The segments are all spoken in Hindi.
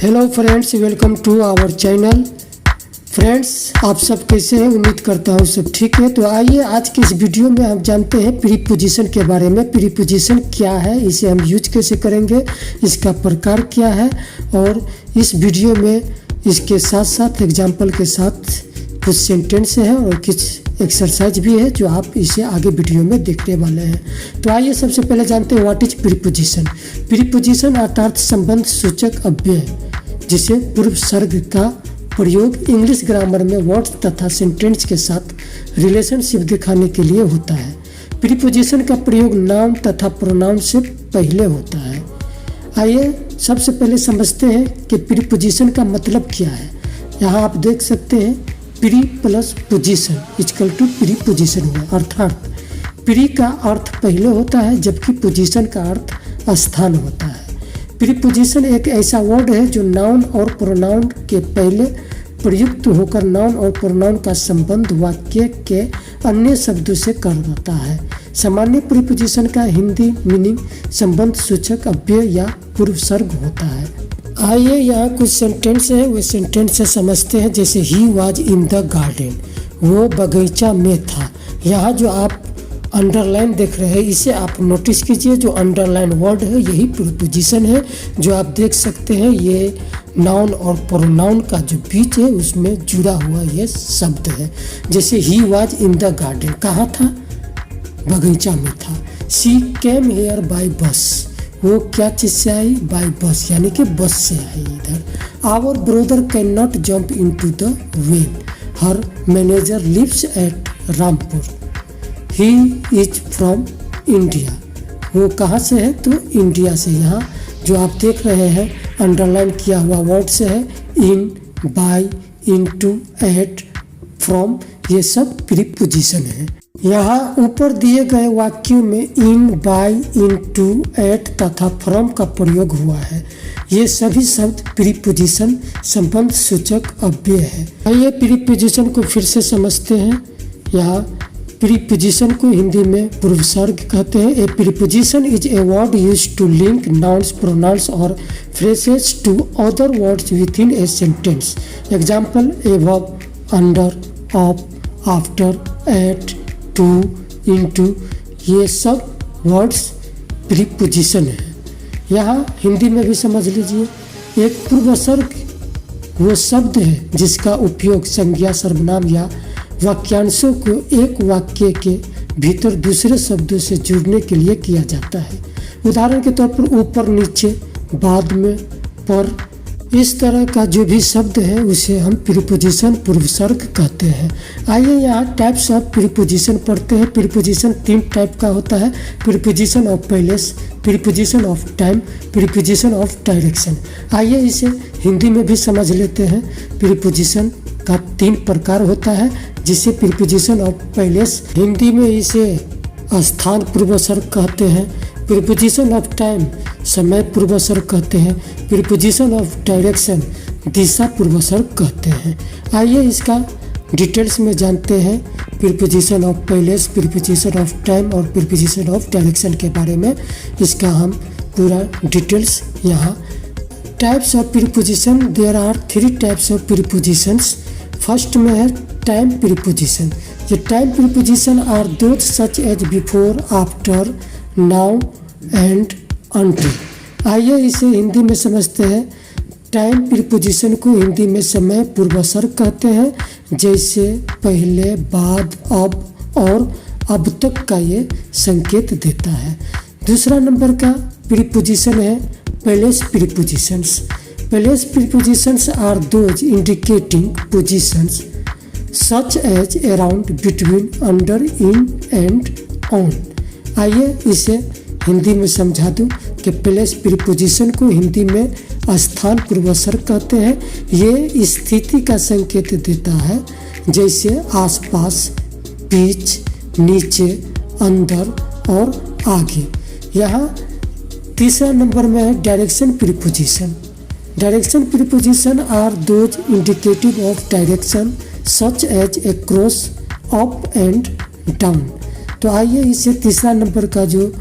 Hello friends, welcome to our channel. Friends, आप सब कैसे हैं? उम्मीद करता हूँ सब ठीक है। तो आइए आज के इस वीडियो में हम जानते हैं प्रीपोजिशन के बारे में। प्रीपोजिशन क्या है, इसे हम यूज कैसे करेंगे, इसका प्रकार क्या है, और इस वीडियो में इसके साथ साथ एग्जाम्पल के साथ कुछ सेंटेंस है और कुछ एक्सरसाइज भी है जो आप इसे आगे वीडियो में देखने वाले हैं। तो आइए सबसे पहले जानते हैं व्हाट इज प्रीपोजिशन। प्रीपोजिशन अर्थात संबंध सूचक अव्यय जिसे पूर्व सर्ग का प्रयोग इंग्लिश ग्रामर में वर्ड्स तथा सेंटेंस के साथ रिलेशनशिप दिखाने के लिए होता है। प्रीपोजिशन का प्रयोग नाउन तथा प्रोनाउन से पहले होता है। आइए सबसे पहले समझते हैं कि प्रीपोजिशन का मतलब क्या है। यहाँ आप देख सकते हैं pre plus position equal to preposition हुआ, अर्थात प्री का अर्थ पहले होता है जबकि पोजीशन का अर्थ स्थान होता है। प्रीपोजिशन एक ऐसा वर्ड है जो नाउन और प्रोनाउन के पहले प्रयुक्त होकर नाउन और प्रोनाउन का संबंध वाक्य के अन्य शब्दों से करवाता है। सामान्य प्रीपोजिशन का हिंदी मीनिंग संबंध सूचक अव्यय या पूर्वसर्ग होता है। आइए यहाँ कुछ सेंटेंस है, वे सेंटेंस से समझते हैं। जैसे he was in the garden, वो बगीचा में था। यहाँ जो आप अंडरलाइन देख रहे हैं इसे आप नोटिस कीजिए। जो अंडरलाइन वर्ड है यही प्रीपोजिशन है। जो आप देख सकते हैं ये नाउन और प्रोनाउन का जो बीच है उसमें जुड़ा हुआ ये शब्द है। जैसे he was in the garden, कहाँ था? बगीचा में था। शी केम हेयर बाय बस, वो क्या चीज़ से आई? बाय बस, यानी कि बस से आई इधर। Our brother can not jump into the well, her manager lives at Rampur. He is from India, वो कहाँ से है? तो इंडिया से। यहाँ जो आप देख रहे हैं अंडरलाइन किया हुआ वर्ड से है इन, बाय, इनटू, एट, फ्रॉम, ये सब प्रीपोजिशन है। यहाँ ऊपर दिए गए वाक्यों में इन, बाय, इनटू, एट तथा फ्रॉम का प्रयोग हुआ है। ये सभी शब्द प्रीपोजिशन संबंध सूचक अव्यय है। आइए प्रीपोजिशन को फिर से समझते हैं। यहाँ प्रीपोजिशन को हिंदी में पूर्वसर्ग कहते हैं। A preposition is a word used to link nouns, pronouns और phrases to other words within a sentence. Example above, under, of, after, at, to, into, ये सब वर्ड्स प्रीपोजिशन है। यहाँ हिंदी में भी समझ लीजिए। एक पूर्वसर्ग वो शब्द है जिसका उपयोग संज्ञा, सर्वनाम या वाक्यांशों को एक वाक्य के भीतर दूसरे शब्दों से जुड़ने के लिए किया जाता है। उदाहरण के तौर पर ऊपर, नीचे, बाद में, पर, इस तरह का जो भी शब्द है उसे हम प्रीपोजिशन पूर्वसर्ग कहते हैं। आइए यहाँ टाइप्स ऑफ प्रीपोजिशन पढ़ते हैं। प्रीपोजिशन 3 टाइप का होता है। Preposition of place, preposition of time, preposition of direction. आइए इसे हिंदी में भी समझ लेते हैं। प्रीपोजिशन का 3 प्रकार होता है जिसे प्रीपोजिशन ऑफ प्लेस, हिंदी में इसे स्थान पूर्वसर्ग कहते हैं। प्रीपोजिशन ऑफ टाइम समय पूर्वसर्ग कहते हैं। प्रीपोजिशन ऑफ डायरेक्शन दिशा पूर्वसर्ग कहते हैं। आइए इसका डिटेल्स में जानते हैं preposition of place, preposition of time और प्रीपोजिशन ऑफ डायरेक्शन के बारे में। इसका हम पूरा डिटेल्स यहाँ। Types of preposition, there are 3 types of prepositions. First में है टाइम प्रीपोजिशन। ये time preposition are those such as before, after, now and until. आइए इसे हिंदी में समझते हैं। टाइम प्रीपोजिशन को हिंदी में समय पूर्वसर्ग कहते हैं। जैसे पहले, बाद, अब और अब तक का ये संकेत देता है। दूसरा नंबर का प्रीपोजिशन है place prepositions. Place prepositions are those indicating positions such as around, between, under, in and on. आइए इसे हिंदी में समझा दूं कि प्लेस प्रीपोजिशन को हिंदी में स्थान पूर्वसर्ग कहते हैं। ये स्थिति का संकेत देता है, जैसे आसपास, बीच, नीचे, अंदर और आगे। यहाँ तीसरा नंबर में है direction preposition. Direction preposition are those indicative of direction such as across, up and down. तो आइए इसे तीसरा नंबर का जो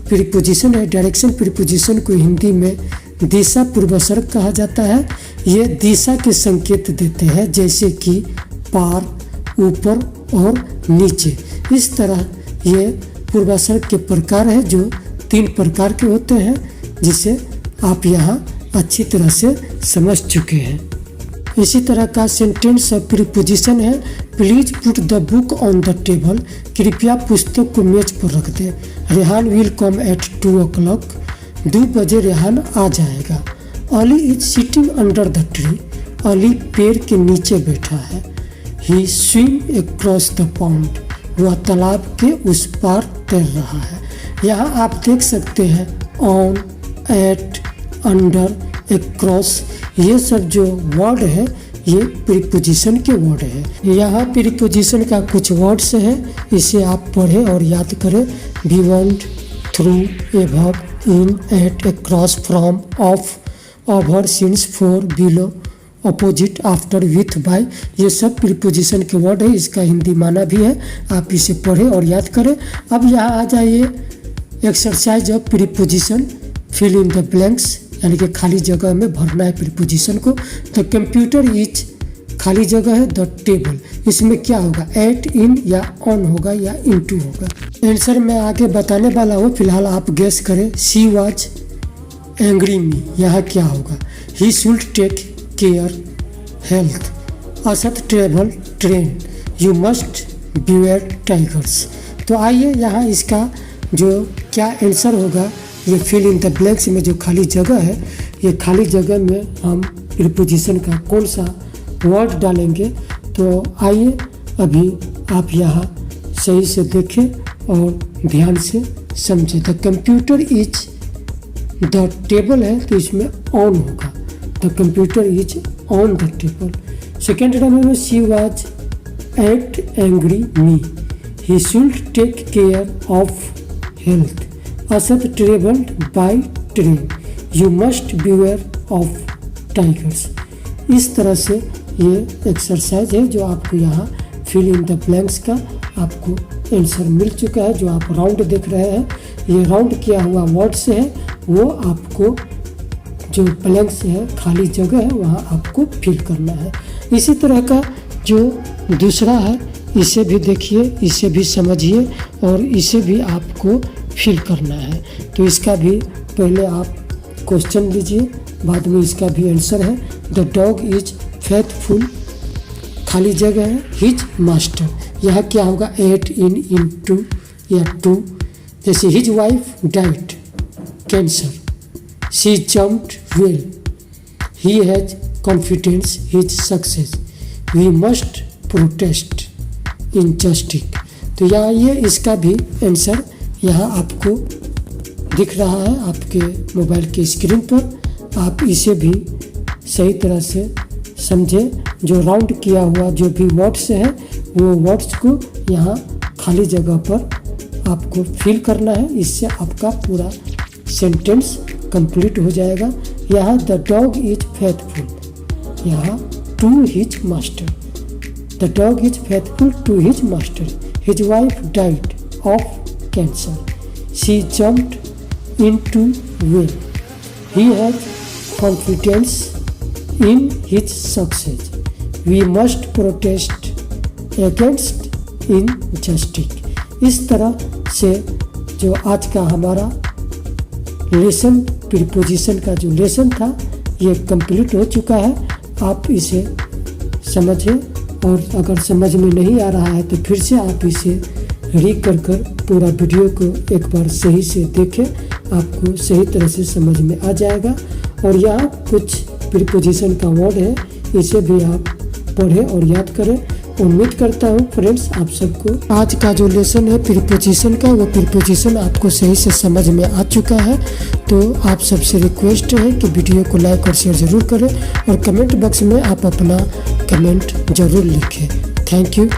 प्रीपोजिशन है डायरेक्शन प्रीपोजिशन को हिंदी में दिशा पूर्वसर्ग कहा जाता है। ये दिशा के संकेत देते हैं, जैसे कि पार, ऊपर और नीचे। इस तरह ये पूर्वसर्ग के प्रकार है जो 3 प्रकार के होते हैं, जिसे आप यहाँ अच्छी तरह से समझ चुके हैं। इसी तरह का सेंटेंस ऑफ प्रीपोजिशन है, please put the book on the table. कृपया पुस्तक को मेज पर रख दे। Rehan will come at 2 o'clock। 2 बजे रेहान आ जाएगा। Ali is sitting under the tree. Ali पेड़ के नीचे बैठा है। He swim across the pond. वह तालाब के उस पार तैर रहा है। यहाँ आप देख सकते हैं ऑन, एट, अंडर, अक्रॉस, ये सब जो वर्ड है ये प्रीपोजिशन के वर्ड है। यहाँ प्रीपोजिशन का कुछ वर्ड्स है, इसे आप पढ़ें और याद करें। Beyond, through, above, in, at, across, from, of, over, since, for, below, opposite, after, with, by, ये सब प्रीपोजिशन के वर्ड है। इसका हिंदी माना भी है, आप इसे पढ़ें और याद करें। अब यहाँ आ जाइए exercise of preposition, fill in the blanks, यानी कि खाली जगह में भरना है प्रीपोजिशन को। द कंप्यूटर इज खाली जगह है द टेबल। इसमें क्या होगा, एट, इन या ऑन होगा या इनटू होगा। आंसर मैं आगे बताने वाला हूँ, फिलहाल आप गेस करें। शी वाज एंग्री मी, यहाँ क्या होगा। He should take care, health. Asad travel train. You must beware tigers. तो आइए यहाँ इसका जो क्या आंसर होगा, ये फिल इन द ब्लैंक्स में जो खाली जगह है, ये खाली जगह में हम प्रीपोजिशन का कौन सा वर्ड डालेंगे। तो आइए अभी आप यहाँ सही से देखें और ध्यान से समझें। The computer is the table है तो इसमें ऑन होगा। The computer is on the table. Second number में she was at angry me. He should take care of health. Asad travelled by train. You must beware of tigers. इस तरह से ये एक्सरसाइज है जो आपको यहाँ फिल इन द ब्लैंक्स का आपको आंसर मिल चुका है। जो आप राउंड देख रहे हैं, ये राउंड किया हुआ वर्ड से है, वो आपको जो ब्लैंक्स है, खाली जगह है, वहाँ आपको फिल करना है। इसी तरह का जो दूसरा है, इसे भी देखिए, इसे भी समझिए और इसे भी आपको फिल करना है। तो इसका भी पहले आप क्वेश्चन लीजिए, बाद में इसका भी आंसर है। द डॉग इज फेथफुल, खाली जगह है, हिज मास्टर। यहाँ क्या होगा, एट, इन टू या टू। जैसे his wife died, cancer. She jumped well, he has confidence, his success. We must protest injustice. तो यहाँ ये इसका भी आंसर यहाँ आपको दिख रहा है आपके मोबाइल के स्क्रीन पर। आप इसे भी सही तरह से समझें। जो राउंड किया हुआ जो भी वर्ड्स है, वो वर्ड्स को यहाँ खाली जगह पर आपको फिल करना है। इससे आपका पूरा सेंटेंस कंप्लीट हो जाएगा। यहाँ द डॉग इज फेथफुल, यहाँ to his master. The dog is faithful to his master. His wife died of cancer. She jumped into well. He had confidence in his success. We must protest against injustice. इस तरह से जो आज का हमारा लेसन, प्रीपोजिशन का जो लेसन था, ये कंप्लीट हो चुका है। आप इसे समझें और अगर समझ में नहीं आ रहा है तो फिर से आप इसे रीड कर पूरा वीडियो को एक बार सही से देखें, आपको सही तरह से समझ में आ जाएगा। और यहाँ कुछ प्रीपोजिशन का वर्ड है, इसे भी आप पढ़ें और याद करें। उम्मीद करता हूँ फ्रेंड्स आप सबको आज का जो लेसन है प्रीपोजिशन का, वो प्रीपोजिशन आपको सही से समझ में आ चुका है। तो आप सबसे रिक्वेस्ट है कि वीडियो को लाइक और शेयर ज़रूर करें और कमेंट बॉक्स में आप अपना कमेंट ज़रूर लिखें। Thank you.